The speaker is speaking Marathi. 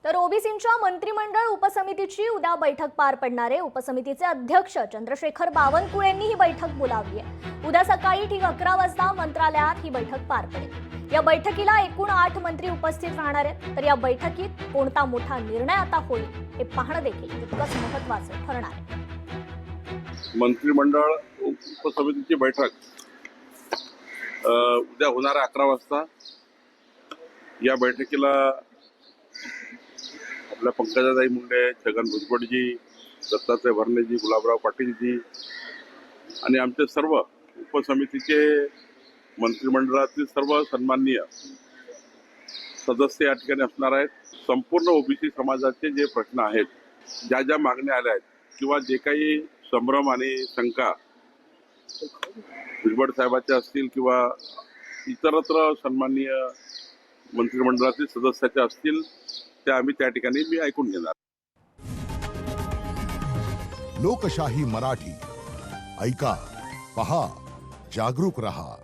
तर ओबीसींच्या मंत्रिमंडळ उपसमितीची उद्या बैठक पार पडणार आहे। उपसमितीचे अध्यक्ष चंद्रशेखर बावनकुळेंनी ही बैठक बोलावली आहे। उद्या सकाळी ठीक 11 वाजता मंत्रालयात ही बैठक पार पडेल। या बैठकीला एकूण 8 मंत्री उपस्थित राहणार आहेत। तर या बैठकीत कोणता मोठा निर्णय आता होईल हे पाहणं देखील तितकंच महत्त्वाचं ठरणार आहे। मंत्रिमंडळ उपसमितीची बैठक उद्या होणार आहे 11 वाजता। या बैठकीला आपल्या पंकजाताई मुंडे, छगन भुजबळजी, दत्तात्रय भरणेजी, गुलाबराव पाटीलजी आणि आमचे सर्व उपसमितीचे मंत्रिमंडळातील सर्व सन्माननीय सदस्य या ठिकाणी असणार आहेत। संपूर्ण ओबीसी समाजाचे जे प्रश्न आहेत, ज्या ज्या मागण्या आल्या आहेत किंवा जे काही संभ्रम आणि शंका भुजबळ साहेबांच्या असतील किंवा इतरत्र सन्माननीय मंत्रिमंडळातील सदस्याच्या असतील, त्या आम्ही त्या ठिकाणी मी ऐकून घेणार। लोकशाही मराठी ऐका, पहा, जागरूक रहा।